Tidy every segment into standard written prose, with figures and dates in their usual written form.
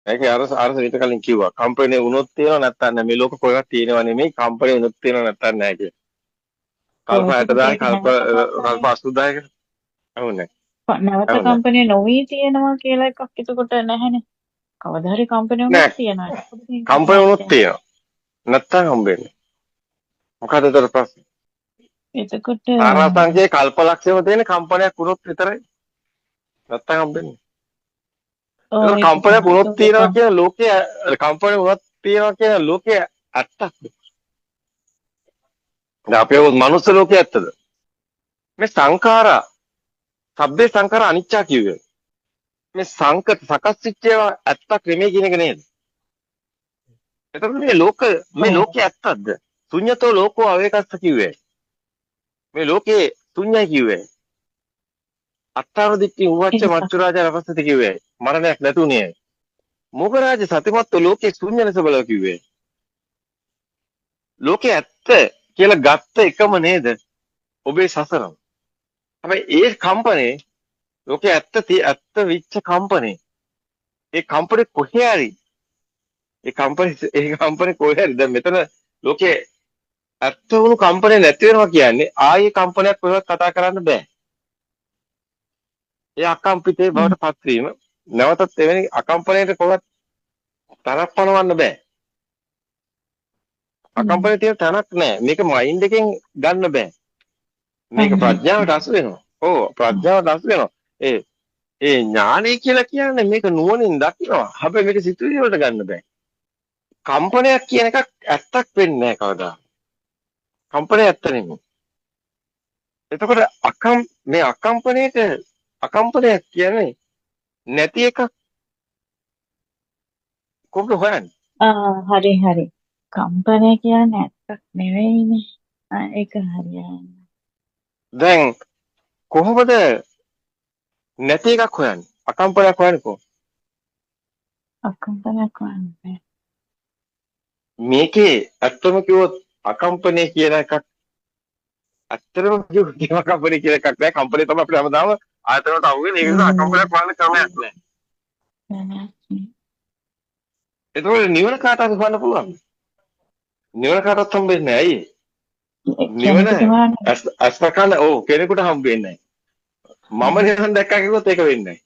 ඒක අර ඊට කලින් කිව්වා. කම්පැනි වුණොත් තියෙනව නැත්නම් නැහැ. මේ ලෝක කොහෙවත් තියෙනව නෙමෙයි. කම්පැනි වුණොත් තියෙනව නැත්නම් නැහැ කියලා. ඔව් කල්ප එතකොට 60,000 ඒක නැවත කල්ප කම්පැනි 80,000ක. අහුනේ. නැවත අහුනේ. කම්පැනි නොවි තියෙනවා කියලා එකක් එතකොට නැහැනේ. කවදා හරි කම්පැනි වුණොත් නෑ. තියෙනවා. එතකොට මේක කම්පැනි නැහැ වුණොත් කියන්නේ. තියෙනවා. නැත්නම් හම්බෙන්නේ. මොකද ඒතර ප්‍රශ්නේ? එතකොට තාරාසංඛ්‍යයේ කල්පලක්ෂයම තියෙන කම්පනයක් වුණොත් විතරයි. නැත්නම් හම්බෙන්නේ. ඔව් ඒතර ඒක කම්පනයක් තමයි. වුණොත් එතකොට තියෙනවා කියන ලෝකයේ කම්පනි වුණොත් තියෙනවා කියන ලෝකයේ ඇත්තක්. දැන් අපේ මනුස්ස ලෝකයේ ඇත්තද? මේ සංඛාරා, සබ්බේ සංඛාරා අනිච්චා කිව්වේ. මේ සංකත සකස් වෙච්ච ඒවා ඇත්තක් නෙමෙයි කියන එක නේද? එතකොට මේ ඔව් ලෝකයේ ඇත්තක්ද? ශුන්‍යතෝ ලෝකෝ අවේකස්ස කිව්වේ. මේ ලෝකේ ශුන්‍යයි කිව්වේ. අත්තාන දික්ටි උවච්ච එහෙම. මච්චුරාජ රපස්සති කිව්වේ. මරණයක් නැතුණේ. මොගරාජ සතිමත්ව ලෝකේ ශුන්‍ය ලෙස බලව කිව්වේ. ලෝකේ ඇත්ත කියලා ගත්ත එකම නේද? ඔබේ සසරම. හැබැයි ඒ කම්පනේ ලෝකේ ඇත්ත විච්ච කම්පනේ. ඒ කම්පනේ කොහේ හරි ඒ කම්පනේ කොහේ හරි දැන් මෙතන ලෝකේ ඇත්ත වුණු කම්පනේ නැති වෙනවා කියන්නේ ආයේ කම්පනයක් කොහෙවත් කතා කරන්න බෑ. ඒ අකම්පිතේ බවට පත්වීම නැවතත් එවැනි අකම්පනයකට කොහෙවත් තරක් පනවන්න බෑ. අකම්පනයේ තියෙන තැනක් නෑ. මේක මයින්ඩ් එකෙන් ගන්න බෑ. මේක ප්‍රඥාවට අසු වෙනවා. ඔව් ප්‍රඥාවට අසු වෙනවා. ඒ ඥානය කියලා කියන්නේ මේක නුවණින් දකිනවා. හැබැයි මේක සිතුවිලි වලට ගන්න බෑ. කම්පනයක් කියන එකක් ඇත්තක් වෙන්නේ නැහැ කවදා. කම්පනය ඇත්ත නෙමෙයි. එතකොට මේ අකම්පනයක් කියන්නේ නැති එකක් කොහොමද හොයන්නේ? හරි හරි. කම්පැනි කියන්නේ ඇත්තක් නෙවෙයිනේ. ඒක හරියන්නේ. දැන් කොහොමද නැති එකක් හොයන්නේ? අකම්පනයක් හොයන්නේ කොහොමද? අකම්පනයක් වන්නේ. මේකේ ඇත්තම කිව්වොත් අකම්පනය කියලා එකක් ඇත්තටම කිව්වොත් අකම්පනය කියලා එකක් නෑ. කම්පනය තමයි අපිට හැමදාම ආයතනවලට අහුවෙන්නේ. ඒක නිසා අකම්පනයක් හොයන්න ක්‍රමයක් නෑ. ඒතකොට නිවන කාටවත් හොයන්න පුළුවන්. නිවන කාටවත් හම්බෙන්නේ නෑ. ඇයි? නිවන අස්පකන කෙනෙකුට හම්බෙන්නේ නෑ. මම නිවන දැක්කා කිව්වොත් ඒක වෙන්නේ නෑ.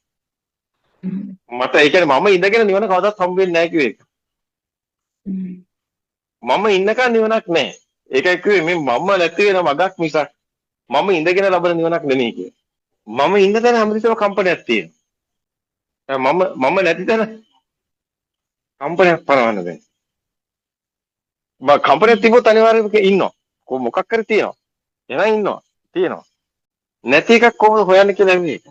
මට ඒ කියන්නේ මම ඉඳගෙන නිවන කවදාවත් හම්බෙන්නේ නෑ කිව්ව එක. මම ඉන්නකන් නිවනක් නෑ. ඒකයි කිව්වේ මේ මම නැති වෙන මගක් මිසක් මම ඉඳගෙන ලබන නිවනක් නෙමෙයි කියේ. මම ඉන්න තැන හැමතිස්සෙම කම්පනයක් තියෙනවා. මම නැති තැන කම්පනයක් පනවන්න බෑ. කම්පනයක් තිබ්බොත් අනිවාර්යයෙන්ම ඉන්නවා. මොකක් කර තියෙනවා. එනවා ඉන්නවා. තියෙනවා. නැති එකක් කොහොමද හොයන්නේ කියලා නෙමෙයි.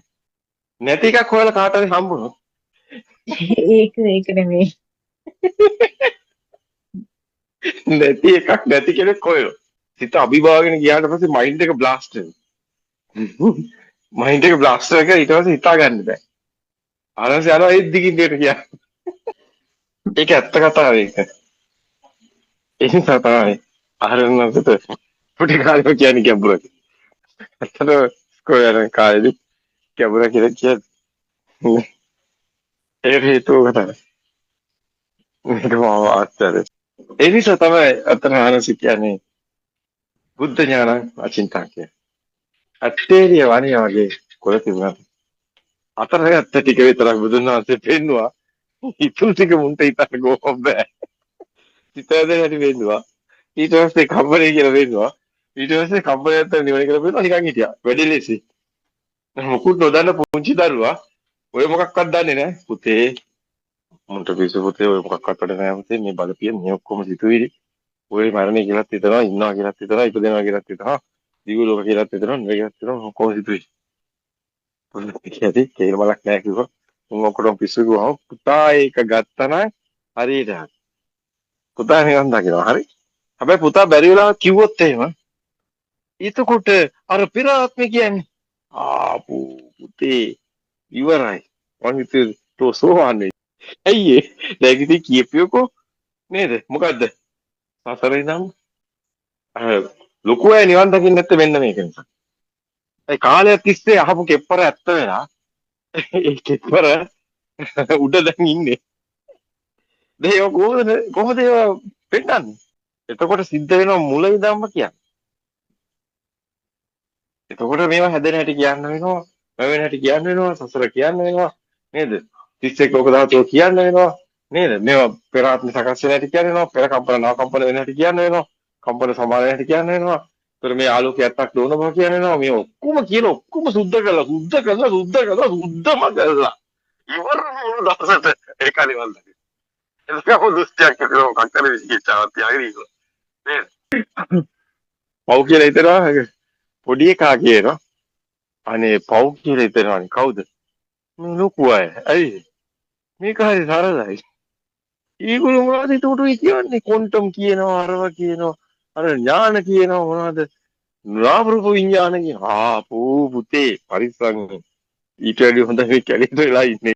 නැති එකක් හොයලා කාට හරි හම්බුනොත් ඒක නෙමෙයි. නැති එකක් නැති කෙනෙක් හොයනවා. සිත අභිභාවගෙන ගියාට පස්සේ මයින්ඩ් එක බ්ලාස්ට් වෙනවා. මයින්ඩ් එක බ්ලාස්ට් වෙලා ඊට පස්සේ හිතා ගන්න බෑ. ආනන්ද යනවා ඒ දිගින් දෙයට ගියා. ඒක ඇත්ත කතාව ඒක. ඒ නිසා තමයි ආරණ්‍යකට පොඩි කාලේ කියන්නේ ගැඹුරක්. ඇත්තට ස්කෝයර් කාලේදී ගැඹුර කියලා කියන්නේ. ඒ හේතුව තමයි. මේක මම ආශ්චර්යයි. ඒ නිසා තමයි අතන ආනන්ද කියන්නේ බුද්ධ ඥාන අචින්තන් කියන්නේ. අටේරිය වණිය වගේ කොළ තිබුණා. අතරගත්ත ටික විතරක් බුදුන් වහන්සේ පෙන්නවා. ඉතුරු ටික මුන්ට හිතන්න ගෝම් බෑ. හිතවල හැටි වෙන්නවා. ඊට පස්සේ කම්බරේ කියලා වෙන්නවා. ඊට පස්සේ කම්බරේත් නිවන කියලා වෙන්නවා නිකන් හිටියා. වැඩි ලෙසි. මොකුත් නොදන්න පුංචි දරුවා ඔය මොකක්වත් දන්නේ නැහැ. පුතේ මුන්ට පිස්සු පුතේ ඔය මොකක්වත් වැඩ නැහැ පුතේ මේ බලපිය මේ ඔක්කොම සිතුවිලි. ඔය මරණය කියලාත් හිතනවා ඉන්නවා කියලාත් හිතනවා ඉපදෙනවා කියලාත් හිතනවා. දිව්‍ය ලෝක කියලාත් හිතනවා නෙවෙයි කියලාත් හිතනවා ඔක්කොම සිතුවිලි. පුතේ කේල බලක් නැහැ කිව්වා. උන් ඔක්කොම පිස්සු ගුවා පුතා ඒක ගත්තා නම් හරියට හරි. පුතා නිකන් දකිනවා හරි. හැබැයි පුතා බැරි වෙලාව කිව්වොත් එහෙම එතකොට අර පෙර ආත්මය කියන්නේ පුතේ ඉවරයි. මං හිතුවේ තෝ සෝවන්නේ. ඇයි ඒ? දැන් ඉතින් කියපියකෝ නේද? මොකද්ද? සසරේ නම් ලොකු අය නිවන් දකින්න නැත්te මෙන්න මේක නිසා. ඒ කාලයක් තිස්සේ අහපු කෙප්පර ඇත්ත වෙලා ඒ කෙප්පර උඩ දැන් ඉන්නේ. දේව කොහොමද ඒවා පෙන්නන්නේ? එතකොට සිද්ධ වෙනවා මුල ඉඳන්ම කියන්නේ. එතකොට මේවා හැදෙන හැටි කියන්න වෙනවා. වෙන හැටි කියන්න වෙනවා. සසර කියන්න වෙනවා. නේද? 31 ලෝක ධාතුව කියන්න වෙනවා. නේද? මේවා පෙර ආත්ම සකස් වෙන හැටි කියන්න වෙනවා. පෙර කම්පන නාකම්පන වෙන හැටි කියන්න වෙනවා. කම්පන සමාන වෙන හැටි කියන්න වෙනවා. ඒතර මේ ආලෝකයක් ඇත්තක් දෝන බව කියන්න වෙනවා. මේ ඔක්කොම සුද්ධ කරලා සුද්ධම කරලා ඉවර වුණු දවසට ඒ කලිවල් දැක්කේ. එතකම දුස්තියක් කරනවා කක්කර විශ්කේචාවක් තියාගෙන ඉන්නවා. නේද? පව් කියලා හිතනවා පොඩි එකා කියනවා. අනේ පව් කියලා හිතනවානේ කවුද? මේ ලොකු අය. ඇයි? මේක හරි සරලයි. ඊගොල්ලෝ මොනවද ඒකට කියන්නේ? ක්වොන්ටම් කියනවා, අරව කියනවා, අර ඥාන කියනවා මොනවද? නාම රූප විඥාන කියනවා. පුතේ පරිස්සම්. ඊට වැඩි හොඳ මේ කැලේට වෙලා ඉන්නේ.